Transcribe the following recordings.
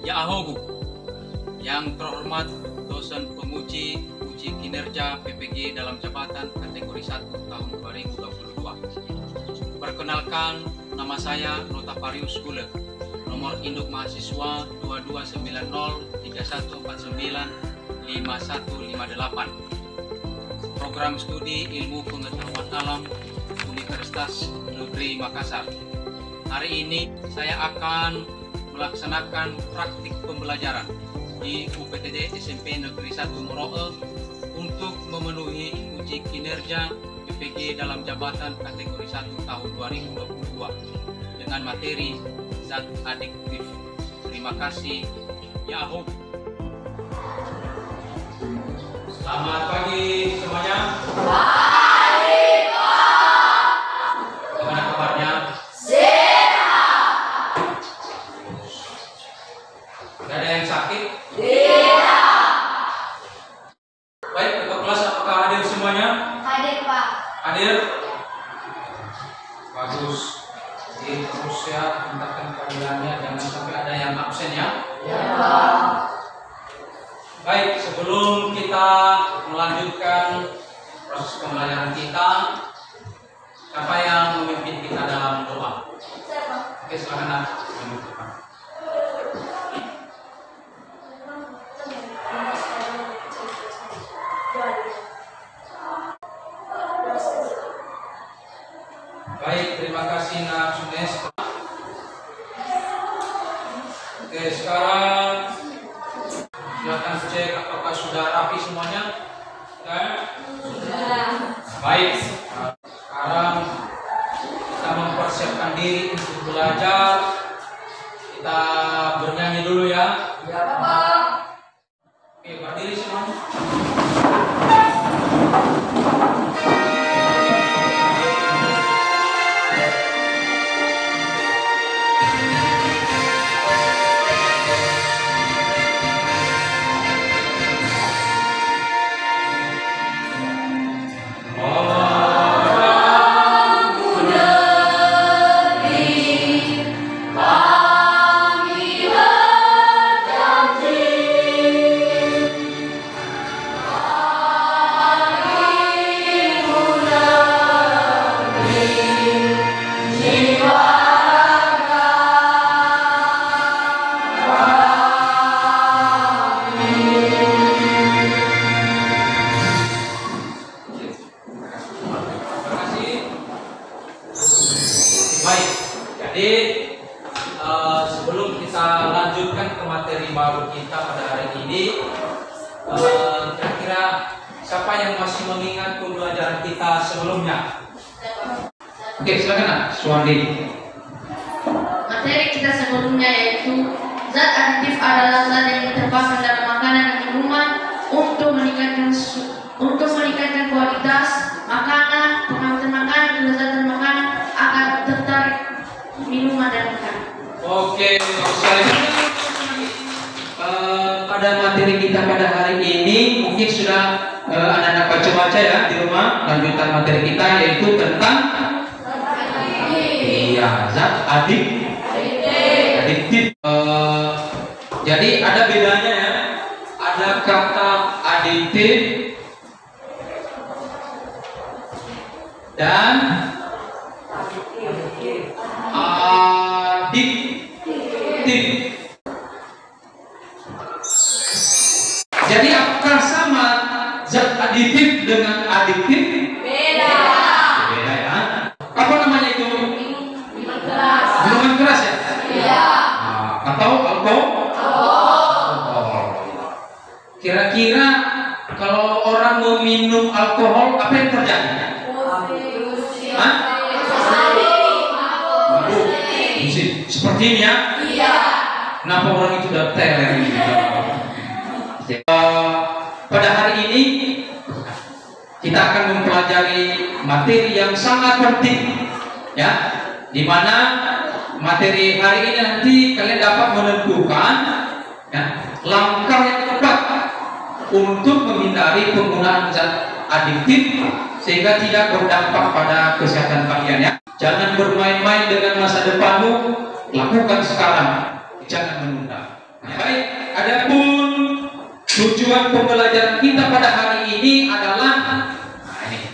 Ya Ahogu, yang terhormat dosen penguji uji kinerja PPG dalam jabatan kategori 1 tahun 2022. Perkenalkan, nama saya Notavarius Gule, nomor induk mahasiswa 229031595158. Program studi Ilmu Pengetahuan Alam Universitas Negeri Makassar. Hari ini saya akan melaksanakan praktik pembelajaran di UPTD SMP Negeri 1 Moroe untuk memenuhi uji kinerja PPG dalam jabatan kategori 1 tahun 2022 dengan materi zat adiktif. Terima kasih. Ya Ahogu. Selamat pagi semuanya. Pagi, Pak. Gimana kabarnya? Sehat. Tidak ada yang sakit? Tidak. Baik, Bapak kelas apakah hadir semuanya? Hadir, Pak. Hadir? Bagus. Jadi terus ya, tingkatkan kehadirannya, jangan sampai ada yang absen ya. Ya, Pak. Baik, sebelum kita melanjutkan proses pembelajaran kita, siapa yang memimpin kita dalam doa? Oke, silakan. Baik, terima kasih Nak Sunes. Oke, sekarang silakan cek apakah sudah rapi semuanya. Sudah. Baik, sekarang kita mempersiapkan diri untuk belajar. Kita bernyanyi dulu ya. Ya, Pak. Oke, berdiri semuanya. Baik, jadi sebelum kita lanjutkan ke materi baru kita pada hari ini, kira-kira siapa yang masih mengingat pembelajaran kita sebelumnya? Oke, silakan Nak, Suwandi. Materi kita sebelumnya yaitu zat aditif adalah zat yang terpakai dalam makanan dan minuman untuk meningkatkan kualitas makanan, pengawatan makanan, kelezatan makanan agar tertarik minuman dan makanan. Oke, bagus sekali. Pada materi kita pada hari ini mungkin sudah anak-anak baca-baca ya di rumah lanjutan materi kita yaitu tentang zat adiktif. Jadi ada bedanya ya. Ada kata adiktif dan adiktif. Jadi apakah sama zat adiktif dengan adiktif? Beda. Beda ya. Apa namanya itu? Minuman keras. Minuman keras ya? Iya. Atau alkohol? Kira-kira kalau orang meminum alkohol apa yang terjadi? Hah? Seperti ini ya? Iya. Kenapa orang itu udah teler gitu? Pada hari ini kita akan mempelajari materi yang sangat penting ya, di mana materi hari ini nanti kalian dapat menentukan ya, langkah yang tepat untuk menghindari penggunaan zat adiktif sehingga tidak berdampak pada kesehatan kalian ya. Jangan bermain-main dengan masa depanmu, lakukan sekarang, jangan menunda. Baik, adapun tujuan pembelajaran kita pada hari ini adalah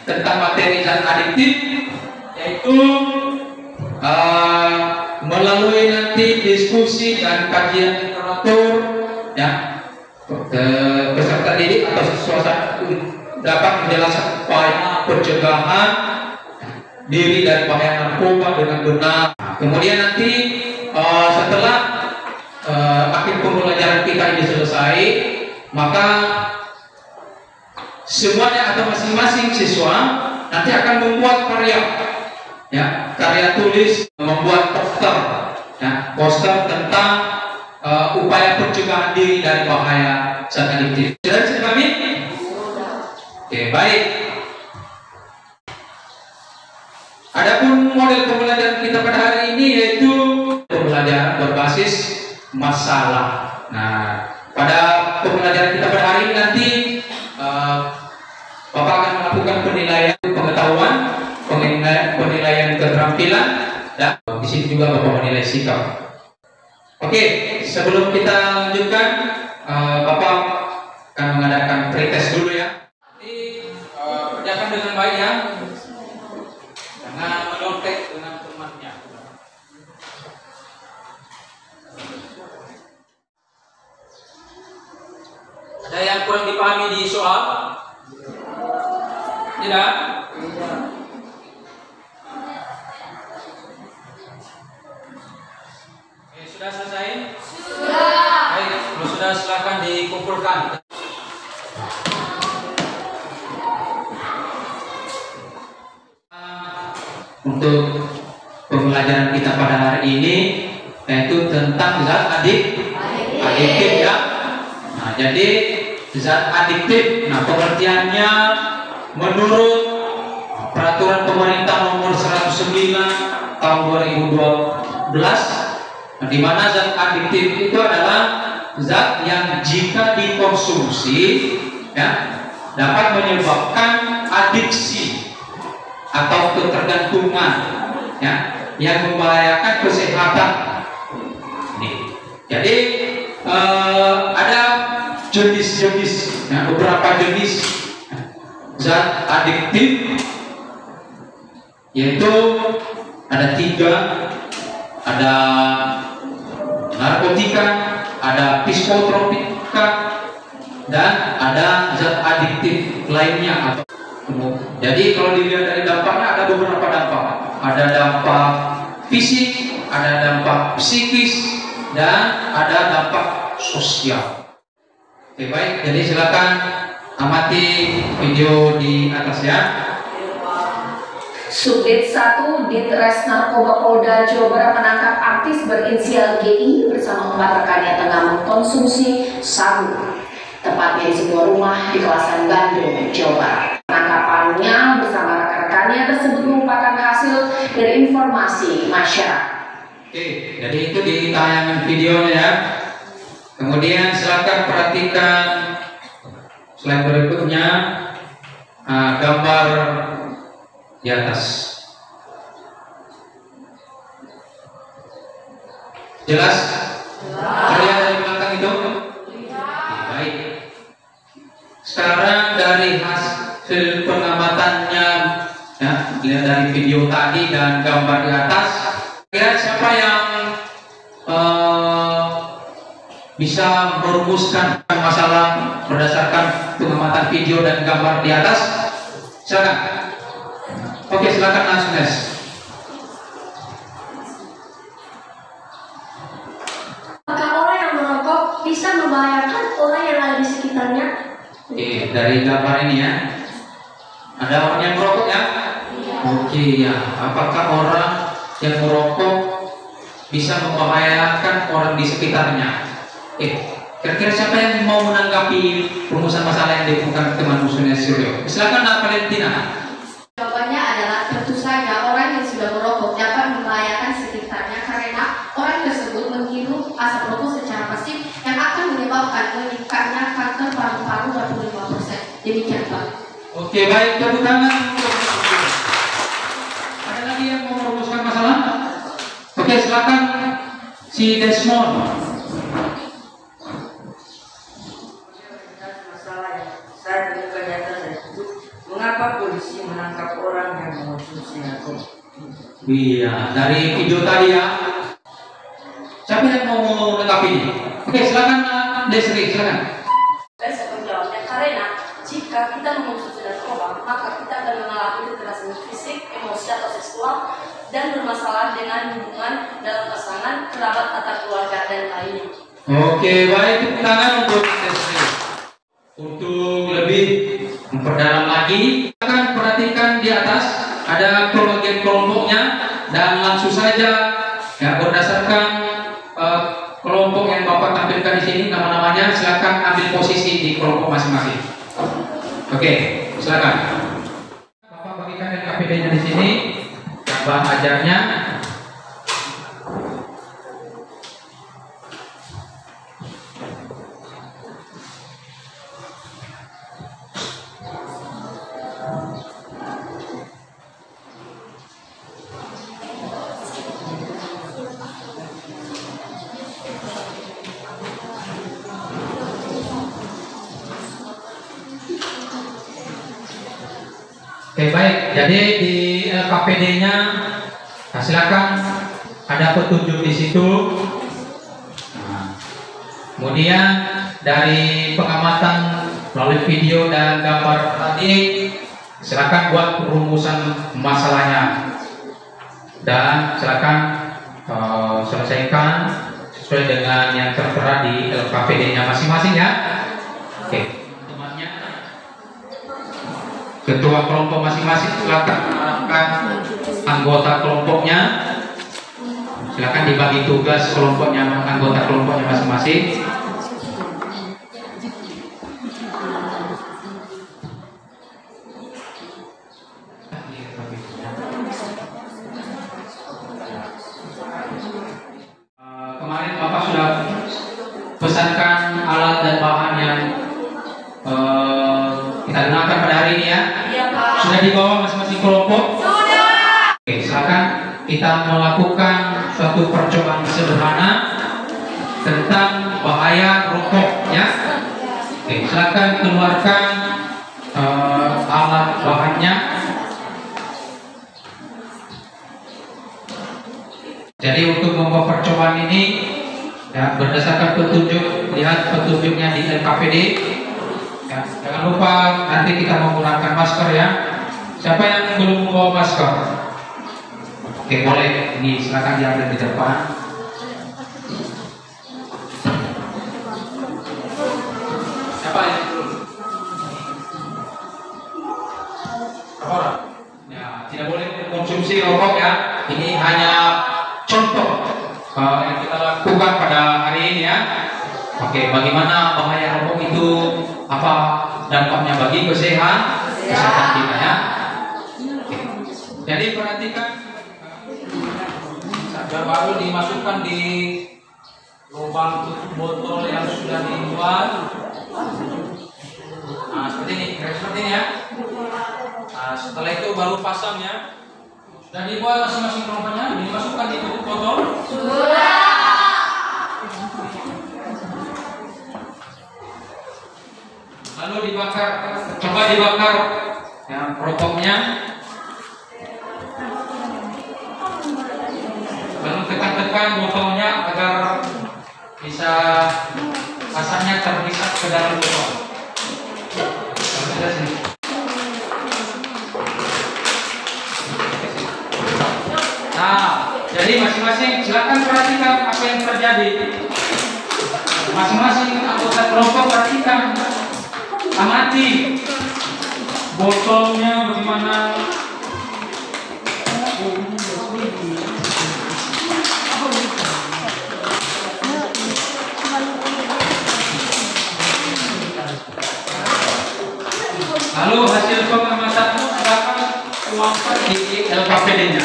tentang materi zat adiktif, yaitu melalui nanti diskusi dan kajian literatur, ya, peserta didik atau siswa dapat menjelaskan upaya pencegahan diri dari bahaya narkoba dengan benar. Kemudian nanti setelah akhir pembelajaran kita ini selesai, maka semuanya atau masing-masing siswa nanti akan membuat karya, ya, karya tulis, membuat poster, ya, poster tentang upaya pencegahan diri dari bahaya zat adiktif. Sudah bisa dipahami? Oke, baik. Adapun model pembelajaran kita pada hari ini yaitu pembelajaran berbasis masalah. Nah, pada pembelajaran kita pada hari ini nanti Bapak akan melakukan penilaian pengetahuan, penilaian keterampilan, dan di sini juga Bapak menilai sikap. Oke, sebelum kita lanjutkan, Bapak akan mengadakan pretest dulu ya. Nanti kerjakan dengan baik ya, jangan menyontek dengan temannya. Ada yang kurang dipahami di soal? Tidak? Oke, sudah selesai? Sudah. Baik, kalau sudah silakan dikumpulkan. Untuk pembelajaran kita pada hari ini yaitu tentang zat adiktif ya. Nah, jadi zat adiktif, nah pengertiannya menurut peraturan pemerintah nomor 109 tahun 2012, di mana zat adiktif itu adalah zat yang jika dikonsumsi ya dapat menyebabkan adiksi atau ketergantungan ya yang membahayakan kesehatan. Jadi ada jenis-jenis, ya, beberapa jenis zat adiktif, yaitu ada 3, ada narkotika, ada psikotropika, dan ada zat adiktif lainnya. Jadi kalau dilihat dari dampaknya ada beberapa dampak. Ada dampak fisik, ada dampak psikis, dan ada dampak sosial. Oke, baik, jadi silakan amati video di atas ya. Subdit 1 Ditres Narkoba Polda Jawa Barat menangkap artis berinisial GI bersama 4 rekannya tengah mengkonsumsi sabu, tepatnya di sebuah rumah di kawasan Bandung, Jawa Barat. Penangkapannya bersama rekan-rekannya tersebut merupakan hasil dari informasi masyarakat. Oke, jadi itu di tayangan videonya ya. Kemudian silakan perhatikan slide berikutnya, gambar di atas. Jelas? Terlihat dari belakang itu? Baik. Sekarang dari hasil pengamatannya, ya, dilihat dari video tadi dan gambar di atas. Kira siapa yang bisa merumuskan masalah berdasarkan pengamatan video dan gambar di atas? Silakan. Oke, silakan langsung guys. Apakah orang yang merokok bisa membahayakan orang yang ada di sekitarnya? Oke, dari gambar ini ya. Ada orang yang merokok ya? Oke ya. Apakah orang yang merokok bisa membahayakan orang di sekitarnya? Kira-kira siapa yang mau menanggapi rumusan masalah yang ditemukan teman musuhnya Suryo? Silakan Valentina. Jawabannya adalah tentu saja orang yang sudah merokok dapat membahayakan sekitarnya karena orang tersebut menghirup asap rokok secara pasif yang akan menyebabkan meningkatnya kanker paru-paru 25%. Demikian Pak. Oke, baik, tepuk tangan. Ada lagi yang mau merumuskan masalah? Oke, silakan si Desmond. Iya, dari video tadi ya. Siapa yang mau menanggapi ini? Oke, silakan Desri, silakan. Dan saya menjawabnya karena jika kita mengonsumsi narkoba, maka kita akan mengalami kekerasan fisik, emosi atau seksual dan bermasalah dengan hubungan dalam pasangan, kerabat atau keluarga dan lainnya. Oke, baik, tepuk tangan untuk Desri. Untuk lebih memperdalam lagi, akan perhatikan di atas ada pembagian kelompoknya dan langsung saja ya berdasarkan kelompok yang Bapak tampilkan di sini nama-namanya, silakan ambil posisi di kelompok masing-masing. Oke, silakan. Bapak bagikan LKPD-nya di sini, bahan ajarnya. Oke, baik, jadi di LKPD-nya silakan ada petunjuk di situ. Nah, kemudian dari pengamatan melalui video dan gambar tadi, silakan buat rumusan masalahnya dan silakan selesaikan sesuai dengan yang tertera di LKPD-nya masing-masing ya. Oke. Ketua kelompok masing-masing silakan mengarahkan anggota kelompoknya, silakan dibagi tugas kelompoknya, anggota kelompoknya masing-masing. Kemarin Bapak sudah pesankan alat dan bahan yang kita gunakan pada hari ini ya. Sudah dibawa masing-masing kelompok? Sudah. Oke, silakan kita melakukan suatu percobaan sederhana tentang bahaya rokok ya. Oke, silakan keluarkan alat bahannya. Jadi untuk membuat percobaan ini ya, berdasarkan petunjuk, lihat petunjuknya di LKPD. Ya, jangan lupa nanti kita menggunakan masker ya. Siapa yang belum membawa masker? Oke, boleh. Ini silakan diambil di depan. Siapa yang belum? Orang? Ya, tidak boleh konsumsi rokok ya. Ini hanya contoh yang kita lakukan pada hari ini ya. Oke, bagaimana bahaya rokok itu, apa dampaknya bagi kesehatan kita ya. Oke. Jadi perhatikan saja baru dimasukkan di lubang tutup botol yang sudah dibuat. Nah, seperti ini, seperti ini ya. Nah, setelah itu baru pasang ya. Sudah dibuat masing-masing kelompoknya, dimasukkan di tutup botol. Sudah. Lalu dibakar, coba dibakar ya, rokoknya. Lalu tekan-tekan botolnya agar bisa asapnya terhisap ke dalam botol. Sini. Nah, jadi masing-masing silakan perhatikan apa yang terjadi. Masing-masing anggota kelompok perhatikan. Amati botolnya bagaimana. Lalu hasil pengamatan silakan tuangkan di LKPD-nya.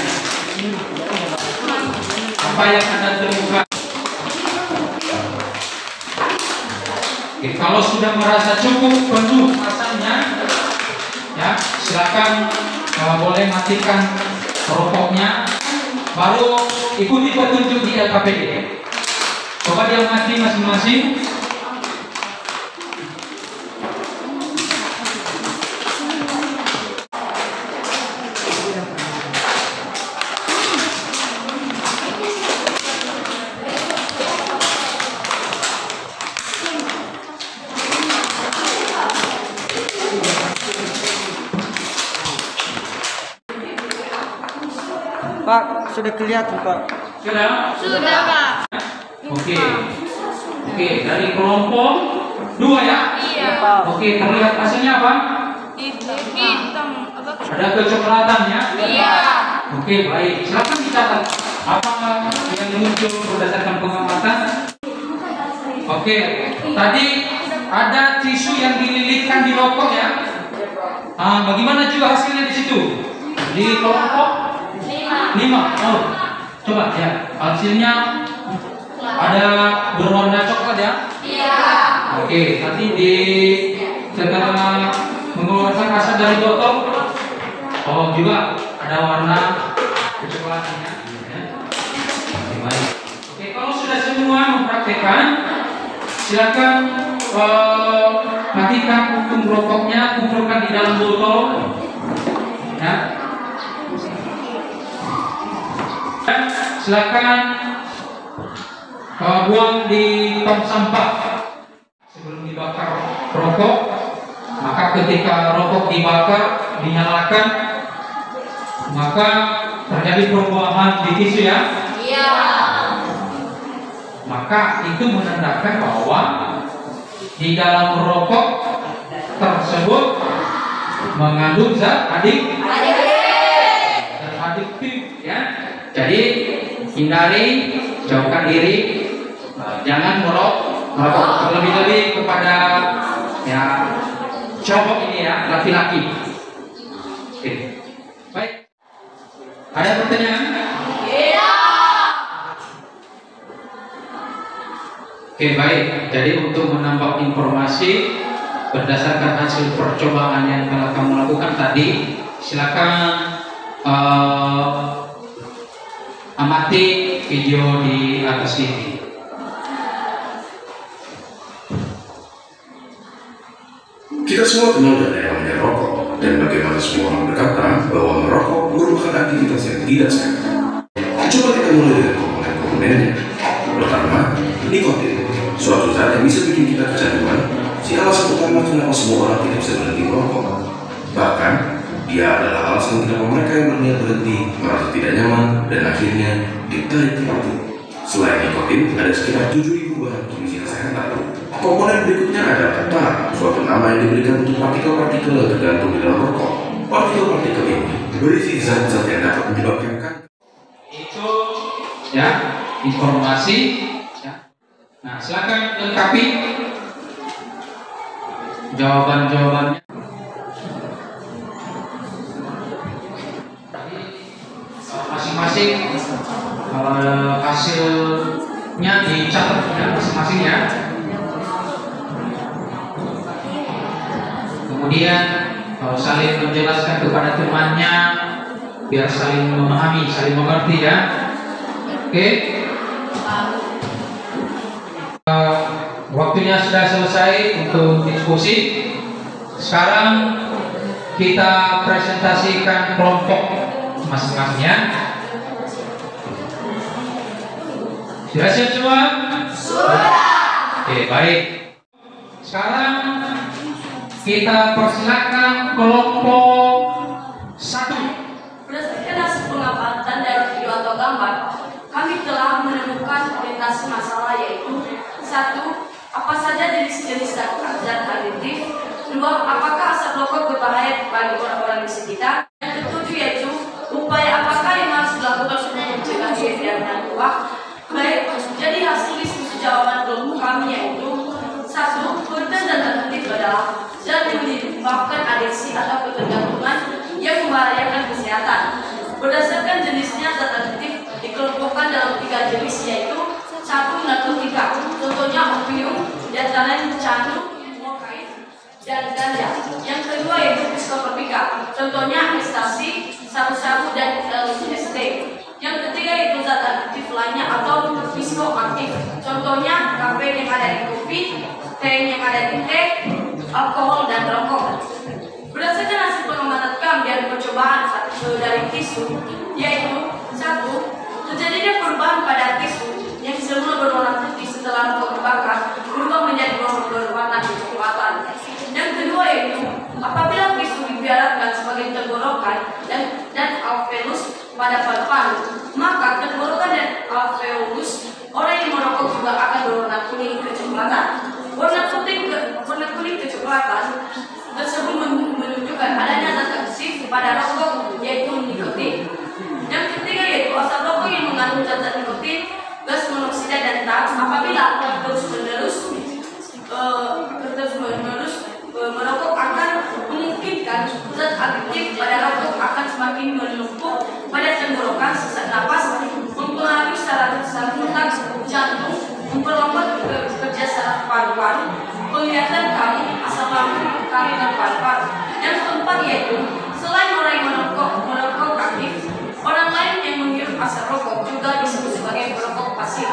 Apa yang Anda temukan? Oke, kalau sudah merasa cukup penuh rasanya, ya silakan boleh matikan rokoknya, baru ikuti petunjuk di LKPD. Coba dia mati masing-masing. sudah kelihatan Pak. Sudah? Sudah, Pak. Oke. Oke, dari kelompok 2 ya? Iya. Oke, terlihat hasilnya apa? Hitam. Ada kecoklatan ya? Iya. Oke, baik. Silakan dicatat apa yang muncul berdasarkan pengamatan. Oke, tadi ada tisu yang dililitkan di rokok ya. Bagaimana juga hasilnya di situ? Di kelompok 5. Oh, coba ya. Hasilnya ada berwarna coklat ya? Iya. Oke, nanti di setelah mengeluarkan asap dari botol, oh juga ada warna kecoklatannya. Oke, baik. Oke, kalau sudah semua mempraktekkan, silakan matikan puntung rokoknya, kumpulkan di dalam botol, ya. Dan silakan buang di tong sampah sebelum dibakar rokok. Maka ketika rokok dibakar, dinyalakan, maka terjadi perubahan di tisu ya. Iya. Maka itu menandakan bahwa di dalam rokok tersebut mengandung zat adiktif ya. Jadi hindari, jauhkan diri, jangan merokok lebih-lebih kepada ya cowok ini ya, laki-laki. Oke. Baik. Ada pertanyaan? Iya. Oke, baik. Jadi untuk menambah informasi berdasarkan hasil percobaan yang telah kamu lakukan tadi, silakan amati video di atas ini. Kita semua kenal dengan yang namanya rokok, dan bagaimana semua orang berkata bahwa merokok merupakan aktivitas yang tidak sehat. Coba kita mulai dengan komponen-komponennya. Pertama, nikotin, suatu zat yang bisa bikin kita kecanduan. Si alasan utama kenapa semua orang tidak bisa berhenti merokok. Bahkan, dia adalah alasan kenapa mereka yang berniat berhenti merasa tidak nyaman dan akhirnya ditarik ke waktu. Selain nikotin, ada sekitar 7.000 bahan kondisi kesehatan. Komponen berikutnya ada tar, suatu nama yang diberikan untuk partikel-partikel yang tergantung di dalam rokok. Partikel-partikel ini berisi zat-zat yang dapat menyebabkan kanker. Itu ya informasi ya. Nah, silakan lengkapi jawaban-jawabannya. Masing-masing hasilnya dicatat ya, masing-masing ya. Kemudian saling menjelaskan kepada temannya biar saling memahami, saling mengerti ya. Oke. Waktunya sudah selesai untuk diskusi. Sekarang kita presentasikan kelompok masing-masingnya. Sudah siap semua? Sudah. Oke, baik. Sekarang kita persilakan kelompok 1. Berdasarkan hasil pengamatan dari video atau gambar, kami telah menemukan orientasi masalah yaitu 1. Apa saja jenis-jenis zat aditif? 2. Apakah asap rokok berbahaya bagi orang-orang di sekitar? Yang ketujuh yaitu upaya apakah yang harus dilakukan untuk mencegah kegiatan uang? Baik, jadi hasil diskusi jawaban kelompok kami yaitu 1. Konten zat aditif adalah zat yang menyebabkan adiksi atau ketergantungan yang membahayakan kesehatan. Berdasarkan jenisnya, zat aditif dikelompokkan dalam 3 jenis yaitu 1. Narkotika, contohnya opium, diantaranya candu, kokain, dan ganja. Yang kedua yaitu psikotropika, contohnya ekstasi, sabu-sabu, dan LSD. Yang ketiga yaitu zat aditif lainnya atau psikoaktif, contohnya kafein yang ada di kopi, teh yang ada di teh, alkohol, dan rokok. Berdasarkan hasil pengamatan kami dan percobaan dari tisu, yaitu 1. Terjadinya perubahan pada tisu yang semula berwarna putih setelah rokok terbakar berubah menjadi berwarna kecoklatan. Yang kedua yaitu apabila tisu dibiarkan sebagai tenggorokan dan alveolus pada paru-paru, maka pada rokok, yaitu nikotin. Yang ketiga yaitu asap rokok yang mengandung zat nikotin, gas monoksida dan tar. Apabila terus-menerus merokok akan memungkinkan zat aktif pada rokok akan semakin menumpuk pada tenggorokan, sesak napas, mempengaruhi saraf jantung, memperlambat kerja saraf paru-paru, penglihatan kali, asam lambung, kali dan paru-paru. Yang keempat yaitu selain orang yang merokok aktif, orang lain yang menghirup asap rokok juga disebut sebagai perokok pasif.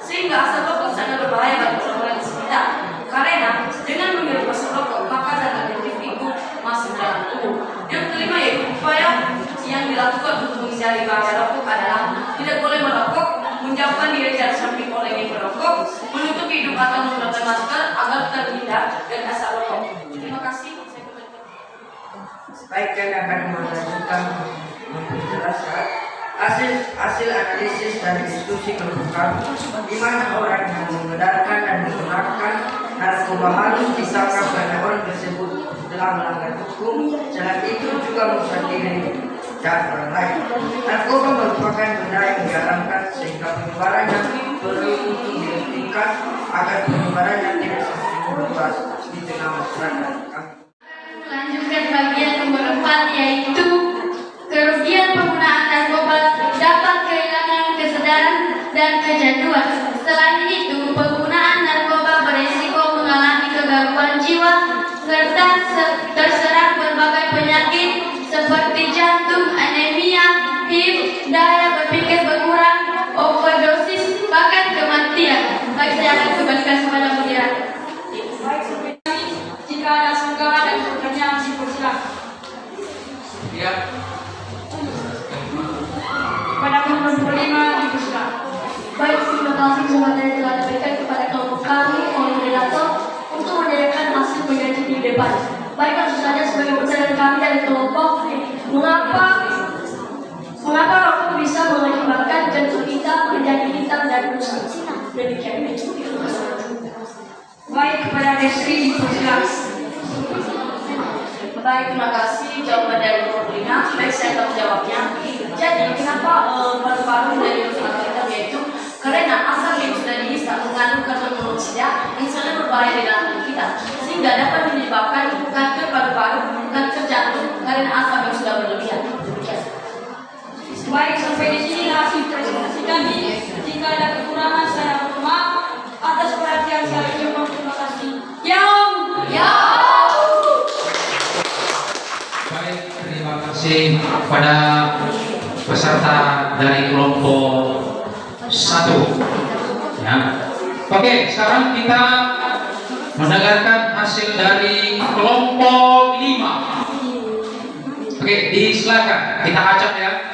Sehingga asap rokok sangat berbahaya bagi orang di sekitar. Karena dengan menghirup asap rokok maka zat aktif itu masuk dalam tubuh. Yang kelima yaitu upaya yang dilakukan untuk menghindari bahaya rokok adalah tidak boleh merokok, menjauhkan diri dari samping orang yang merokok, menutup hidung atau menggunakan masker agar terhindar dari asap rokok. Terima kasih. Baik, kami akan melanjutkan menjelaskan hasil analisis dari diskusi kelompok di mana orang yang mengedarkan dan menggunakan narkoba halus disangka karena orang tersebut telah melanggar hukum, selain itu juga merusak diri dan orang lain. Narkoba merupakan benda yang diharamkan sehingga penyebarannya perlu untuk dihentikan agar penyebarannya tidak semakin meluas di tengah masyarakat. Lanjutkan bagian nomor 4 yaitu kerugian penggunaan narkoba dapat kehilangan kesadaran dan kecanduan. Selain itu, penggunaan narkoba beresiko mengalami kegangguan jiwa serta terserang berbagai penyakit seperti jantung, anemia, HIV, daya berpikir berkurang, overdosis, bahkan kematian. Baik, saya akan kembalikan kepada moderator. Baik, jika ada sengkala dan pertanyaan dipersilakan. Ya. Pada nomor 5 dipersilakan. Baik, terima kasih semuanya yang telah diberikan kepada kelompok kami oleh moderator untuk menyediakan hasil penyajian di depan. Baik, langsung saja sebagai pertanyaan kami dari kelompok, mengapa rokok bisa mengakibatkan jantung kita menjadi hitam dan rusak? Demikian. Baik, kepada Desri dipersilakan. Baik, terima kasih jawaban dari nomor 5. Baik, saya akan menjawabnya. Jadi, kenapa paru-paru menjadi rusak kita, yaitu karena asap yang sudah dihisap mengandung karbon monoksida yang sangat berbahaya di dalam tubuh kita, sehingga dapat menyebabkan kanker paru-paru, kanker jantung karena asap yang sudah berlebihan. Demikian. Baik, sampai di sini hasil presentasi kami. Jika ada kekurangan saya mohon maaf. Atas perhatian saya terima kasih. Baik, terima kasih kepada peserta dari kelompok 1. Ya. Oke, sekarang kita mendengarkan hasil dari kelompok 5. Oke, disilakan kita acak ya.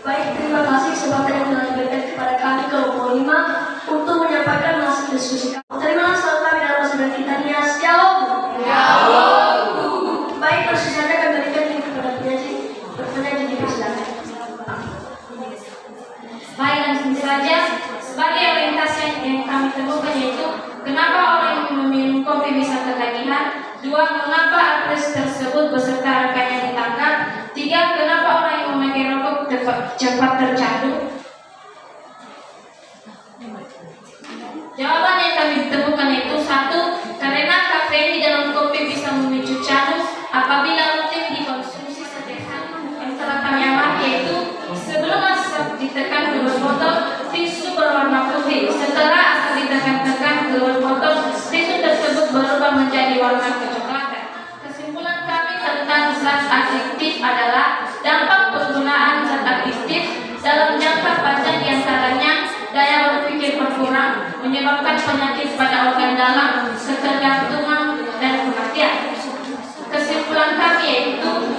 Baik, terima kasih kesempatan yang telah diberikan kepada kami kelompok 5 untuk menyampaikan hasil diskusi kami. Terima kasih kami dalam persidangan kita di jawab. Baik, langsung saja kami berikan link kepada penyaji dipersilakan. Baik, langsung saja. Sebagai orientasi yang kami temukan yaitu kenapa orang yang meminum kopi bisa ketagihan. 2. Mengapa artis tersebut beserta rekannya ditangkap. 3. Kenapa orang yang memakai rokok cepat tercandu. Jawaban yang kami temukan itu 1. Karena kafein di dalam kopi bisa memicu candu apabila rutin dikonsumsi setiap hari. Yang telah kami amati yaitu sebelum asap ditekan keluar botol, tisu berwarna putih. Setelah asap ditekan-tekan keluar botol, tisu tersebut berubah menjadi warna kecoklatan. Kesimpulan kami tentang zat aktif adalah dampak penggunaan zat aktif dalam jangka panjang diantaranya daya berpikir berkurang, menyebabkan penyakit pada organ dalam, ketergantungan, dan kematian. Kesimpulan kami yaitu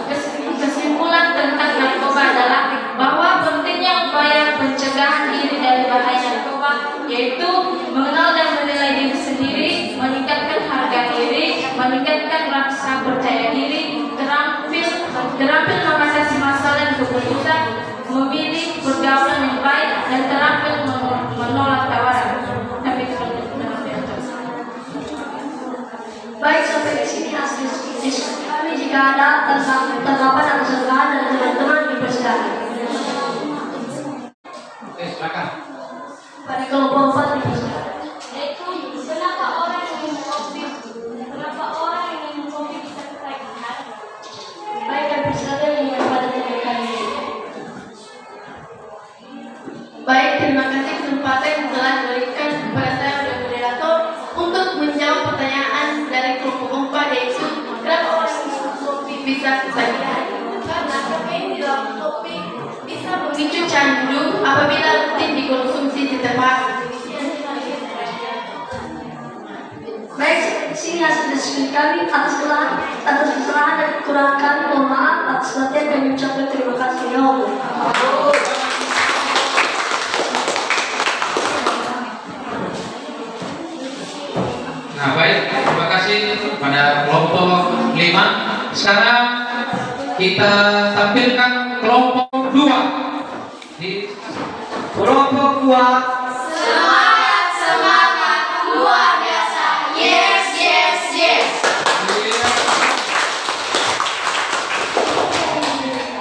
kesimpulan tentang narkoba adalah bahwa pentingnya upaya pencegahan diri dari bahaya narkoba yaitu mengenal dan menilai diri sendiri, meningkatkan harga diri, meningkatkan rasa percaya diri, terampil mengatasi masalah dan keputusan, memilih pergaulan yang baik, dan terampil menolak tawaran. Baik, sampai di sini hasil diskusi candu apabila rutin dikonsumsi di tempat. Baik, sini hasil diskusi kami atas kesalahan dan kekurangan kami. Mohon maaf atas latihan kami ucapkan terima kasih. Ya Allah. Nah, baik, terima kasih pada kelompok 5. Sekarang kita tampilkan kelompok 2. Di Kelompok 2. Semangat luar biasa. Yes, yes, yes.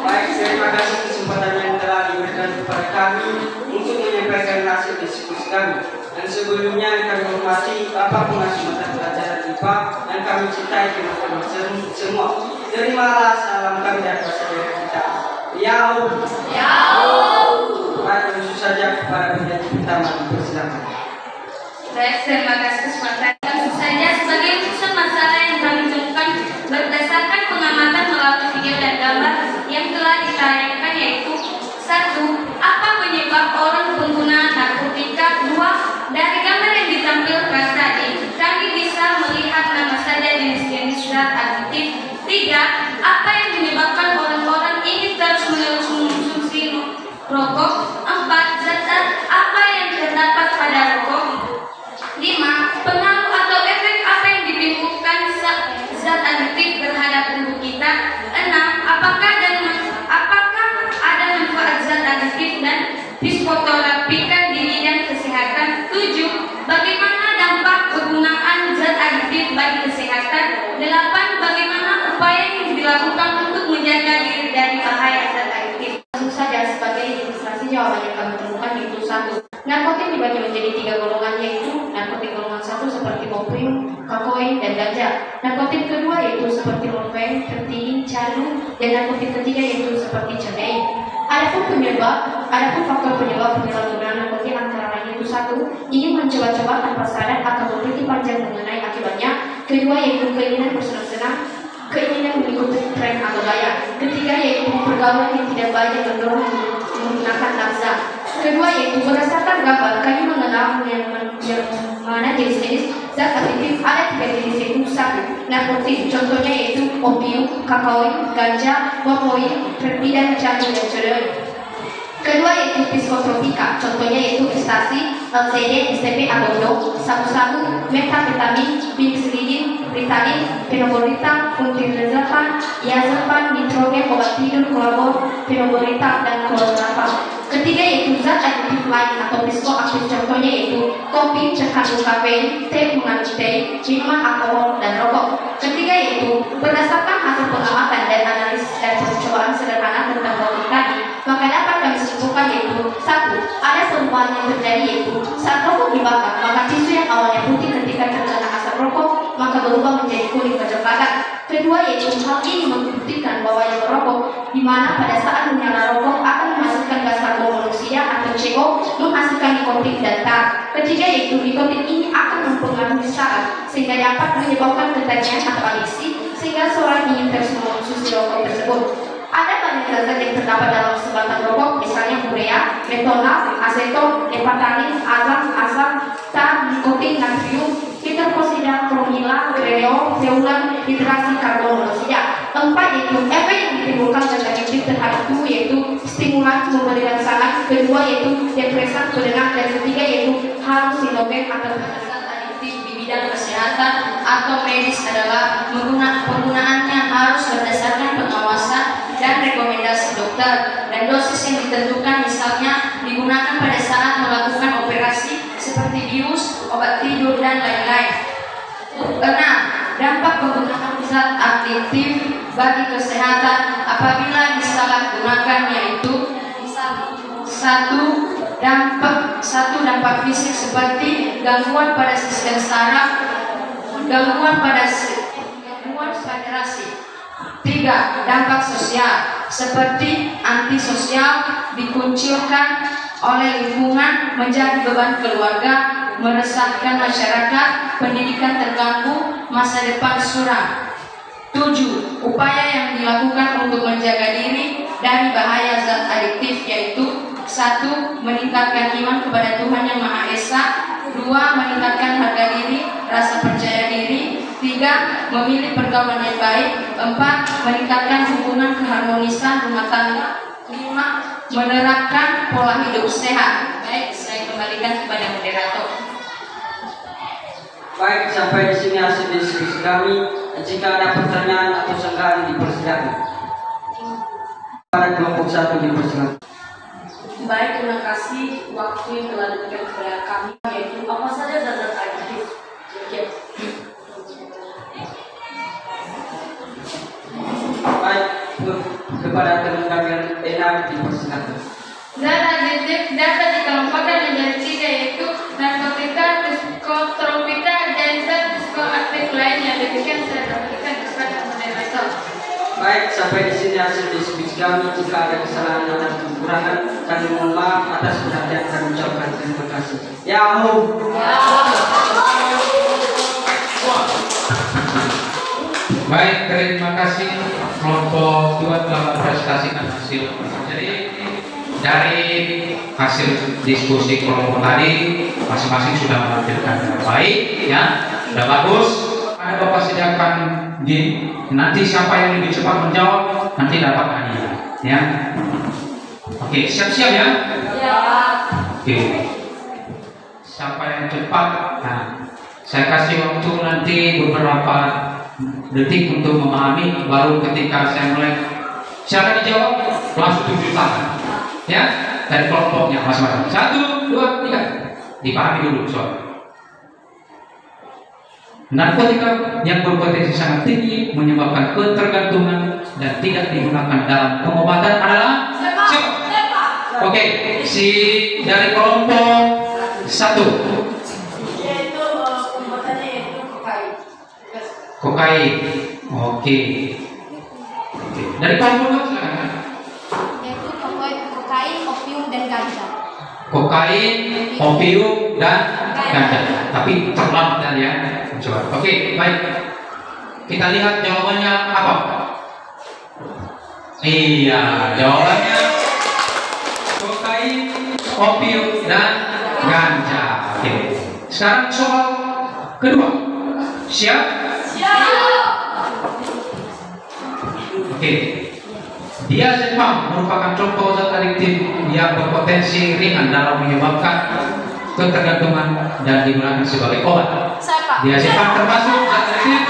Baik, terima kasih kesempatan yang telah diberikan kepada kami untuk menyampaikan hasil diskusi kami. Dan sebelumnya kami hormati Bapak Pengasih Mata Pelajaran IPA yang kami cintai teman-teman semua. Terimalah salam kami dari saudara kita. Yau. Baik, langsung saja kepada penyanyi pertama, persilakan. Baik, terima kasih kesempatan. Langsung saja sebagai urusan masalah yang kami temukan berdasarkan pengamatan melalui video dan gambar yang telah ditayangkan, yaitu 1. Apa penyebab orang penggunaan narkotika? 2. Dari gambar yang ditampilkan tadi, kami bisa melihat nama saja jenis-jenis zat aditif. 3. Apa yang menyebabkan orang-orang ingin terus-menerus mengonsumsi rokok? 4. Zat apa yang terdapat pada rokok? 5. Pengaruh atau efek apa yang ditimbulkan zat aditif terhadap tubuh kita? 6. Apakah ada manfaat zat aditif dan psikoterapikan di bidang kesehatan? 7. Bagaimana dampak penggunaan zat aditif bagi kesehatan? 8. Bagaimana upaya yang dilakukan untuk menjaga diri dari bahaya zat aditif? Langsung saja sebagai ilustrasi jawaban yang kami temukan, yaitu 1. Narkotik dibagi menjadi 3 golongan, yaitu narkotik golongan 1 seperti opium, kokain, dan ganja. Narkotik kedua yaitu seperti morfin, tertinggi, candu, dan narkotik ketiga yaitu seperti cedein. Adapun faktor penyebab penyalahgunaan narkotik antara lain yaitu 1. Ingin mencoba-coba tanpa sadar atau berpikir panjang mengenai akibatnya. Kedua yaitu keinginan bersenang-senang, keinginan mengikuti tren atau gaya. Ketiga yaitu pergaulan yang tidak baik yang mendorong menggunakan nafsa. Kedua yaitu berdasarkan gambar kami mengenal mana jenis-jenis zat aditif. Ada 3 jenis yaitu 1. Narkotik, contohnya yaitu opium, kokain, ganja, morfin, dan candu dan cedein. Kedua yaitu psikotropika, contohnya yaitu ekstasi, LSD, STP atau dop, sabu-sabu, metafetamin, penicillin, Ritalin, fenobarbital, fluticasone, diazepam, nitrogen, obat tidur, kloror, fenobarbital, dan klorapam. Ketiga yaitu zat aditif lain atau psikoaktif, contohnya yaitu kopi mengandung kafein, teh mengandung tein, minuman alkohol, dan rokok. Ketiga yaitu berdasarkan hasil pengamatan dan analisis dan percobaan sederhana tentang topik tadi, maka dapat kami simpulkan yaitu 1. Ada perubahan yang terjadi, yaitu saat rokok dibakar, maka tisu yang awalnya putih ketika terkena asap rokok maka berubah menjadi kuning bercempaka. Kedua yaitu hal ini membuktikan bahwa yang merokok, di mana pada saat menyala rokok akan menghasilkan gas karbon monoksida atau CO, menghasilkan nikotin dan tar. Ketiga yaitu nikotin ini akan mempengaruhi saraf sehingga dapat menyebabkan ketagihan atau adiksi, sehingga seorang ingin terus mengonsumsi rokok tersebut. Ada banyak zat yang terdapat dalam sebatang rokok, misalnya urea, metonal, aseton, hepatanin, asam, tar, nikotin, natrium, hidroksida, kromila, kreol, teulan, hidrasi karbon monoksida. 4 yaitu efek yang ditimbulkan zat aditif terhadap tubuh, yaitu stimulan, memberi rangsangan. Kedua yaitu depresan, penenang, dan ketiga yaitu halusinogen atau zat aditif di bidang kesehatan atau medis adalah penggunaannya harus berdasarkan pengawasan dan rekomendasi dokter, dan dosis yang ditentukan misalnya digunakan pada saat melakukan operasi seperti bius, obat tidur, dan lain-lain. 6. Dampak penggunaan zat aditif bagi kesehatan apabila disalahgunakan, yaitu 1. Dampak fisik seperti gangguan pada sistem saraf, gangguan pada konsentrasi. 3. Dampak sosial seperti antisosial, dikucilkan oleh lingkungan, menjadi beban keluarga, meresahkan masyarakat, pendidikan terganggu, masa depan suram. 7. Upaya yang dilakukan untuk menjaga diri dari bahaya zat adiktif, yaitu 1. 1. Meningkatkan iman kepada Tuhan Yang Maha Esa. 2. Meningkatkan harga diri, rasa percaya diri. 3. Memilih pergaulan yang baik. 4. Meningkatkan hubungan keharmonisan rumah tangga. 5. Menerapkan pola hidup sehat. Baik, saya kembalikan kepada moderator. Baik, sampai di sini hasil diskusi kami. Jika ada pertanyaan atau sanggahan dipersilakan. Pada kelompok 1 dipersilakan. Baik, terima kasih waktu yang telah diberikan kepada kami, yaitu apa saja zat-zat aditif. Baik, kepada teman kalian enak dipersilakan. Zat aditif dapat dikelompokkan menjadi 3, yaitu narkotika, psikotropika, dan zat psikoaktif lain yang demikian saya berikan kepada moderator. Baik, sampai di sini hasil diskusi kami. Jika ada kesalahan atau kekurangan, kami mohon maaf. Atas perhatian kami ucapkan terima kasih. Yahoo! Baik, terima kasih kelompok 2 telah mempresentasikan hasil. Jadi dari hasil diskusi kelompok tadi masing-masing sudah menampilkan dengan baik, ya, sudah bagus. Ada Bapak sediakan nanti siapa yang lebih cepat menjawab nanti dapat hadiah, ya. Oke, siap-siap ya. Ya. Oke. Siapa yang cepat? Nah, saya kasih waktu nanti beberapa detik untuk memahami, baru ketika saya mulai siapa dijawab langsung tunjuk tangan, ya, dari kelompoknya masing-masing. 1, 2, 3, dipahami dulu soal narkotika yang berpotensi sangat tinggi menyebabkan ketergantungan dan tidak digunakan dalam pengobatan adalah siapa? Oke, si dari kelompok 1. Yaitu pembuatannya yaitu kokain. Kokain. Oke. Dari kelompok 2 silakan. Yaitu kokain, opium, dan ganja. Kokain, opium, dan ganja. Tapi terlambat ya. Coba. Oke, baik. Kita lihat jawabannya apa? Iya, jawabannya kokain, opium, dan ganja. Oke. Sekarang soal kedua. Siap? Oke. Diazepam merupakan contoh zat adiktif yang berpotensi ringan dalam menyebabkan ketergantungan dan digunakan sebagai obat. Diazepam termasuk zat adiktif.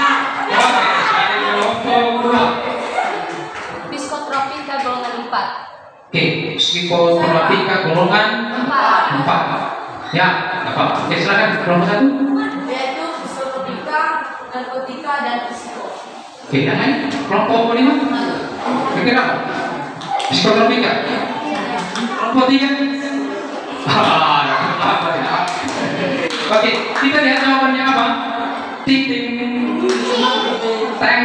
Oke, dari kelompok 2. Psikotropika golongan 4. Oke, psikotropika golongan 4. Ya, apa? Oke, silakan kelompok 1. Yaitu psikotropika, narkotika, dan psiko. Oke, yang lain kelompok 5. Kira apa? Psikotropika. Kelompok 3. Oke, kita lihat jawabannya apa? Ting ting teng teng.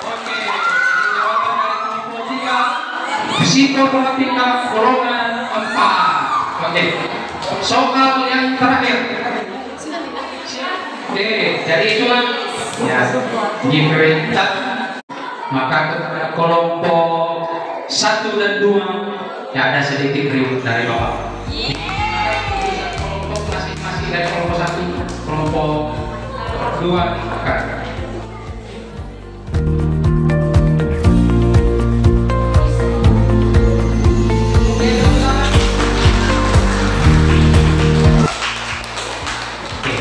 Oke, jawaban dari kelompok 3. Psikotropika golongan 4. Oke, soal yang terakhir. Oke, jadi itulah ya giveaway. Maka kepada kelompok 1 dan 2 ya ada sedikit reward dari Bapak. Kelompok masing-masing dari kelompok 1, kelompok 2 akan.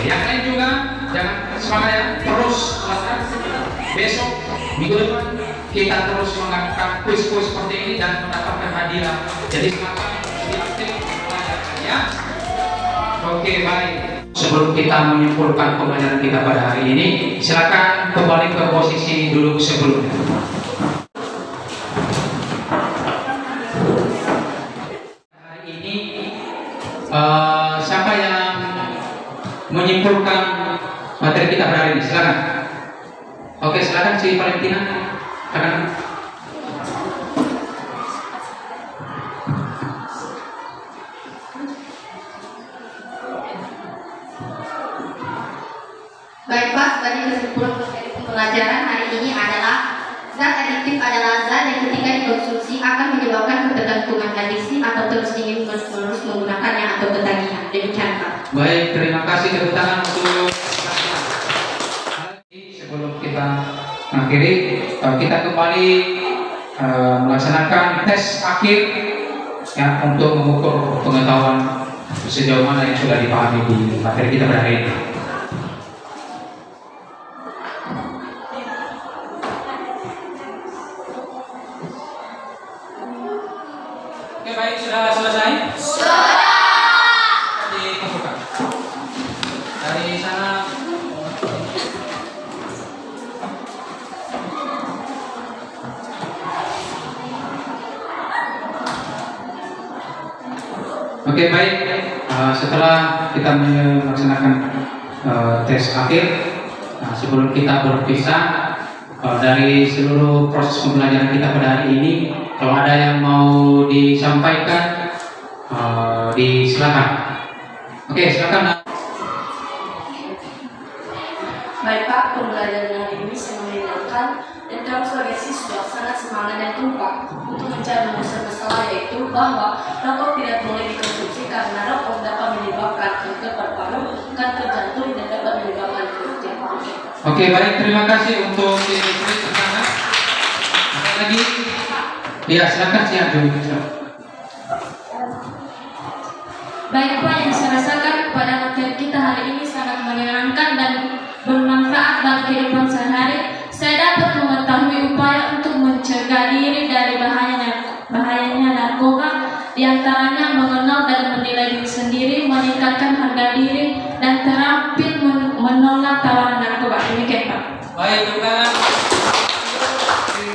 Yang lain juga jangan semangat ya, terus besok minggu depan kita terus mengangkat kuis-kuis seperti ini dan mendapatkan hadiah. Jadi semangat, lebih aktif belajar ya. Oke, baik. Sebelum kita menyimpulkan pembelajaran kita pada hari ini, silakan kembali ke posisi dulu sebelumnya. Hari ini siapa yang menyimpulkan materi kita pada hari ini? Silakan. Oke, silakan si Valentina. Silakan. Baik Pak, tadi kesimpulan dari pembelajaran hari ini adalah Zat adiktif adalah zat yang ketika dikonsumsi akan menyebabkan ketergantungan adiksi atau terus ingin menerus menggunakannya atau ketagihan. Demikian Pak. Baik, terima kasih tepuk tangan untuk sebelum kita mengakhiri, kita kembali melaksanakan tes akhir ya untuk mengukur pengetahuan sejauh mana yang sudah dipahami di materi kita pada hari ini. Oke, baik, sudah selesai? Sudah. Dikasihkan. Dari sana. Oke, baik. Setelah kita melaksanakan tes akhir, sebelum kita berpisah dari seluruh proses pembelajaran kita pada hari ini, kalau ada yang mau disampaikan, silakan. Oke, silakan. Baik Pak, pembelajaran hari ini sangat menyenangkan dan kami sebagai siswa sangat semangat dan kompak untuk mencari masalah yaitu bahwa rokok tidak boleh dikonsumsi karena rokok dapat menyebabkan kanker paru-paru, kanker jantung dan dapat menyebabkan kematian. Oke, baik, terima kasih untuk ini pertama. Ada lagi? Ya, silakan siap dulu. Baik Pak, yang saya rasakan pada materi kita hari ini sangat menyenangkan dan bermanfaat bagi kehidupan sehari. Saya dapat mengetahui upaya untuk mencegah diri dari bahayanya narkoba, diantaranya mengenal dan menilai diri sendiri, meningkatkan harga diri, dan terampil menolak tawaran narkoba. Demikian Pak. Baik,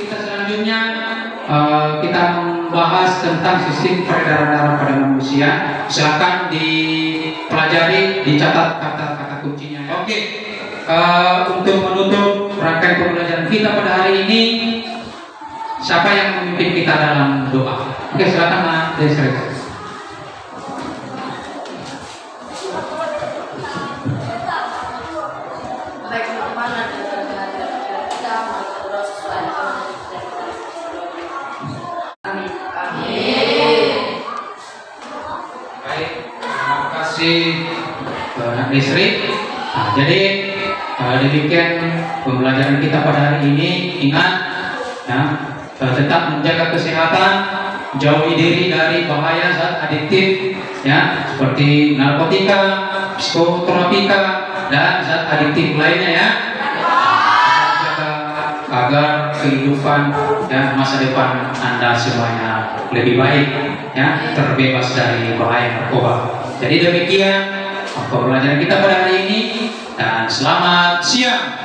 kita selanjutnya kita membahas tentang sistem peredaran darah pada manusia. Silakan dipelajari, dicatat kata-kata kuncinya. Oke, untuk menutup rangkaian pembelajaran kita pada hari ini, siapa yang memimpin kita dalam doa? Oke, silakan Mas Desri. Baik teman-teman, kita berdoa sesuai dengan Amin. Baik, terima kasih Nak Desri. Nah, jadi demikian pembelajaran kita pada hari ini. Ingat ya, tetap menjaga kesehatan, jauhi diri dari bahaya zat adiktif ya, seperti narkotika, psikotropika dan zat adiktif lainnya ya. Jaga agar kehidupan dan masa depan Anda semuanya lebih baik ya, terbebas dari bahaya narkoba. Jadi demikian pembelajaran kita pada hari ini dan selamat siang.